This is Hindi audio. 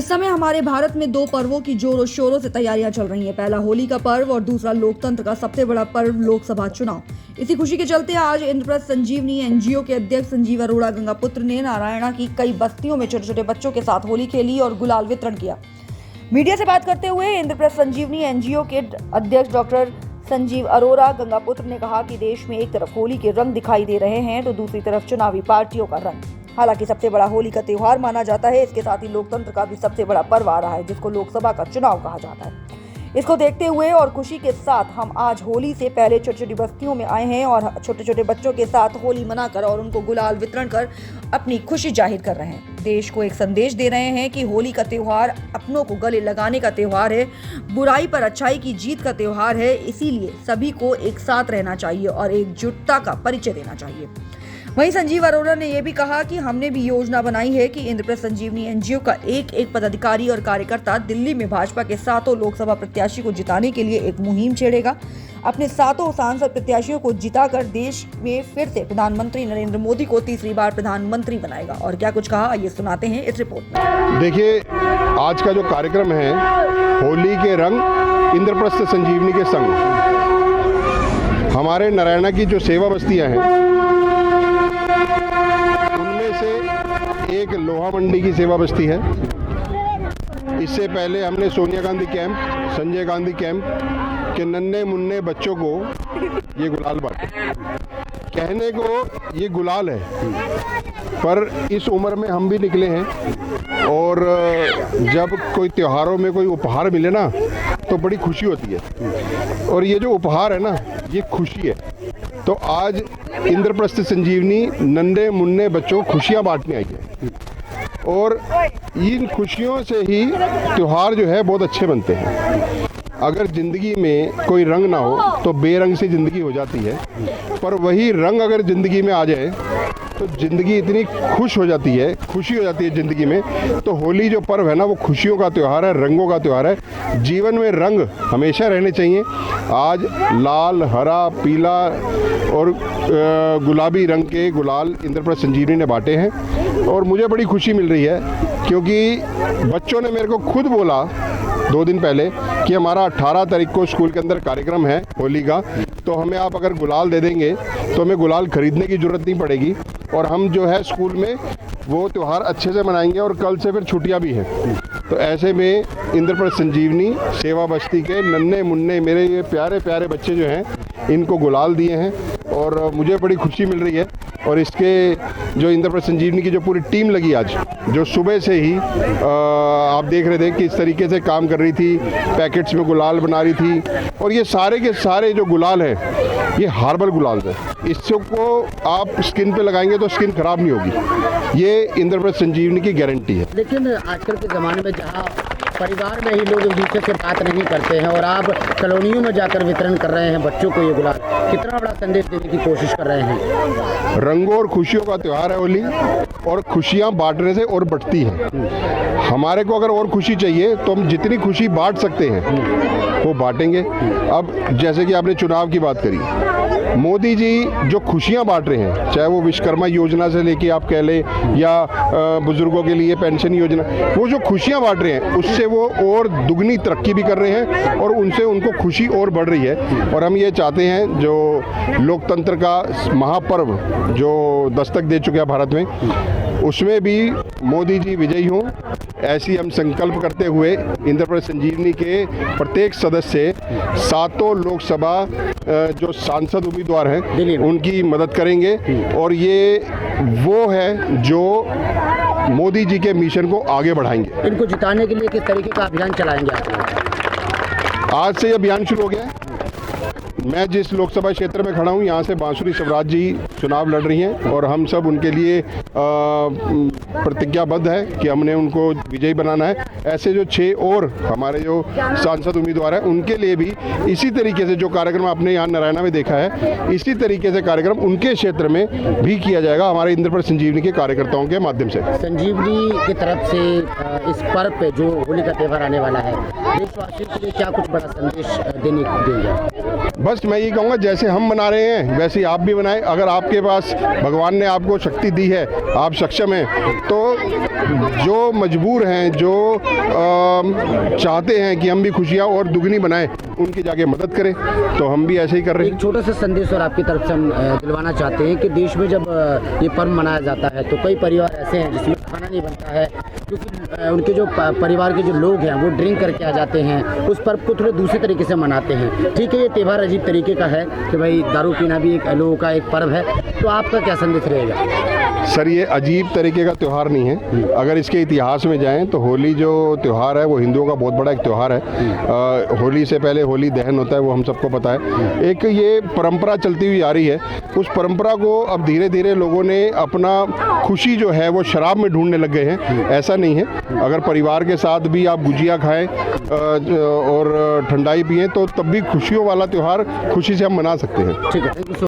इस समय हमारे भारत में दो पर्वों की जोरों शोरों से तैयारियां चल रही हैं। पहला होली का पर्व और दूसरा लोकतंत्र का सबसे बड़ा पर्व लोकसभा चुनाव। इसी खुशी के चलते आज इंद्रप्रस्थ संजीवनी एनजीओ के अध्यक्ष संजीव अरोड़ा गंगापुत्र ने नारायणा की कई बस्तियों में छोटे छोटे बच्चों के साथ होली खेली और गुलाल वितरण किया। मीडिया से बात करते हुए इंद्रप्रस्थ संजीवनी एनजीओ के अध्यक्ष डॉक्टर संजीव अरोड़ा गंगापुत्र ने कहा कि देश में एक तरफ होली के रंग दिखाई दे रहे हैं तो दूसरी तरफ चुनावी पार्टियों का रंग। हालांकि सबसे बड़ा होली का त्योहार माना जाता है, इसके साथ ही लोकतंत्र का भी सबसे बड़ा पर्व आ रहा है जिसको लोकसभा का चुनाव कहा जाता है। इसको देखते हुए और खुशी के साथ हम आज होली से पहले छोटी छोटी बस्तियों में आए हैं और छोटे छोटे बच्चों के साथ होली मनाकर और उनको गुलाल वितरण कर अपनी खुशी जाहिर कर रहे हैं। देश को एक संदेश दे रहे हैं कि होली का त्योहार अपनों को गले लगाने का त्योहार है, बुराई पर अच्छाई की जीत का त्योहार है। इसीलिए सभी को एक साथ रहना चाहिए और एकजुटता का परिचय देना चाहिए। वहीं संजीव अरोड़ा ने यह भी कहा कि हमने भी योजना बनाई है कि इंद्रप्रस्थ संजीवनी एनजीओ का एक एक पदाधिकारी और कार्यकर्ता दिल्ली में भाजपा के 7 लोकसभा प्रत्याशी को जिताने के लिए एक मुहिम छेड़ेगा। अपने 7 सांसद प्रत्याशियों को जिताकर देश में फिर से प्रधानमंत्री नरेंद्र मोदी को तीसरी बार प्रधानमंत्री बनाएगा। और क्या कुछ कहा, ये सुनाते हैं इस रिपोर्ट में। देखिए, आज का जो कार्यक्रम है होली के रंग इंद्रप्रस्थ संजीवनी के संग, हमारे नारायणा की जो सेवा बस्तियां हैं एक लोहा मंडी की सेवा बस्ती है। इससे पहले हमने सोनिया गांधी कैंप, संजय गांधी कैंप के नन्हे मुन्ने बच्चों को ये गुलाल बांटे। कहने को ये गुलाल है, पर इस उम्र में हम भी निकले हैं और जब कोई त्योहारों में कोई उपहार मिले ना तो बड़ी खुशी होती है। और ये जो उपहार है ना, ये खुशी है। तो आज इंद्रप्रस्थ संजीवनी नन्हे मुन्ने बच्चों को खुशियाँ बांटने आई है और इन खुशियों से ही त्योहार जो है बहुत अच्छे बनते हैं। अगर ज़िंदगी में कोई रंग ना हो तो बेरंग सी ज़िंदगी हो जाती है, पर वही रंग अगर ज़िंदगी में आ जाए तो ज़िंदगी इतनी खुश हो जाती है, खुशी हो जाती है ज़िंदगी में। तो होली जो पर्व है ना, वो खुशियों का त्यौहार है, रंगों का त्यौहार है। जीवन में रंग हमेशा रहने चाहिए। आज लाल, हरा, पीला और गुलाबी रंग के गुलाल इंद्रप्रस्थ संजीवनी ने बांटे हैं और मुझे बड़ी खुशी मिल रही है क्योंकि बच्चों ने मेरे को खुद बोला 2 दिन पहले कि हमारा 18 तारीख को स्कूल के अंदर कार्यक्रम है होली का, तो हमें आप अगर गुलाल दे देंगे तो हमें गुलाल खरीदने की ज़रूरत नहीं पड़ेगी और हम जो है स्कूल में वो त्यौहार अच्छे से मनाएंगे और कल से फिर छुट्टियां भी हैं। तो ऐसे में इंद्रप्रस्थ संजीवनी सेवा बस्ती के नन्हे मुन्ने मेरे ये प्यारे प्यारे बच्चे जो हैं, इनको गुलाल दिए हैं और मुझे बड़ी खुशी मिल रही है। और इसके जो इंद्रप्रस्थ संजीवनी की जो पूरी टीम लगी आज, जो सुबह से ही आप देख रहे थे कि इस तरीके से काम कर रही थी, पैकेट्स में गुलाल बना रही थी और ये सारे के सारे जो गुलाल हैं ये हार्बल गुलाल है। इसको आप स्किन पे लगाएंगे तो स्किन खराब नहीं होगी। ये इंद्रप्रस्थ संजीवनी की गारंटी है। लेकिन आजकल के ज़माने में जहाँ परिवार में ही लोग एक दूसरे से बात नहीं करते हैं और आप कॉलोनियों में जाकर वितरण कर रहे हैं बच्चों को ये गुलाल, कितना बड़ा संदेश देने की कोशिश कर रहे हैं। रंगों और खुशियों का त्यौहार है होली और खुशियाँ बांटने से और बढ़ती हैं। हमारे को अगर और खुशी चाहिए तो हम जितनी खुशी बांट सकते हैं वो बांटेंगे। अब जैसे कि आपने चुनाव की बात करी, मोदी जी जो खुशियां बांट रहे हैं, चाहे वो विश्वकर्मा योजना से लेके आप कह लें या बुजुर्गों के लिए पेंशन योजना, वो जो खुशियां बांट रहे हैं उससे वो और दुगनी तरक्की भी कर रहे हैं और उनसे उनको खुशी और बढ़ रही है। और हम ये चाहते हैं जो लोकतंत्र का महापर्व जो दस्तक दे चुका है भारत में, उसमें भी मोदी जी विजयी हों, ऐसी हम संकल्प करते हुए इंद्रप्रस्थ संजीवनी के प्रत्येक सदस्य 7 लोकसभा जो सांसद उम्मीदवार हैं उनकी मदद करेंगे। और ये वो है जो मोदी जी के मिशन को आगे बढ़ाएंगे। इनको जिताने के लिए किस तरीके का अभियान चलाएंगे आप? आज से ये अभियान शुरू हो गया है। मैं जिस लोकसभा क्षेत्र में खड़ा हूँ, यहाँ से बांसुरी शिवराज जी चुनाव लड़ रही हैं और हम सब उनके लिए प्रतिज्ञाबद्ध है कि हमने उनको विजयी बनाना है। ऐसे जो 6 और हमारे जो सांसद उम्मीदवार हैं उनके लिए भी इसी तरीके से जो कार्यक्रम आपने यहाँ नारायणा में देखा है, इसी तरीके से कार्यक्रम उनके क्षेत्र में भी किया जाएगा हमारे इंद्रप्रस्थ संजीवनी के कार्यकर्ताओं के माध्यम से। संजीवनी की तरफ से इस पर्व पे जो होली का त्यौहार आने वाला है, देशवासियों के लिए क्या कुछ बड़ा संदेश देने देंगे? बस मैं ये कहूँगा जैसे हम मना रहे हैं वैसे ही आप भी बनाएं। अगर आपके पास भगवान ने आपको शक्ति दी है, आप सक्षम हैं, तो जो मजबूर हैं, जो चाहते हैं कि हम भी खुशियाँ और दुगनी बनाएं, उनकी जाके मदद करें, तो हम भी ऐसे ही कर रहे हैं। एक छोटा सा संदेश और आपकी तरफ से हम दिलवाना चाहते हैं कि देश में जब ये पर्व मनाया जाता है तो कई परिवार ऐसे हैं जिसमें खाना नहीं बनता है, क्योंकि उनके जो परिवार के जो लोग हैं वो ड्रिंक करके आ जाते हैं, उस पर्व को थोड़े दूसरे तरीके से मनाते हैं। ठीक है, ये त्यौहार अजीब तरीके का है कि भाई दारू पीना भी एक लोगों का एक पर्व है, तो आपका क्या संदेश रहेगा? सर, ये अजीब तरीके का त्यौहार नहीं है। अगर इसके इतिहास में जाएं तो होली जो त्यौहार है वो हिंदुओं का बहुत बड़ा एक त्यौहार है। होली से पहले होली दहन होता है, वो हम सबको पता है। एक ये परंपरा चलती हुई आ रही है, उस परंपरा को अब धीरे धीरे लोगों ने अपना खुशी जो है वो शराब में ढूंढने लग गए हैं। ऐसा नहीं है, अगर परिवार के साथ भी आप गुजिया खाएं और ठंडाई पिएं तो तब भी खुशियों वाला त्यौहार खुशी से हम मना सकते हैं। ठीक है, थैंक यू।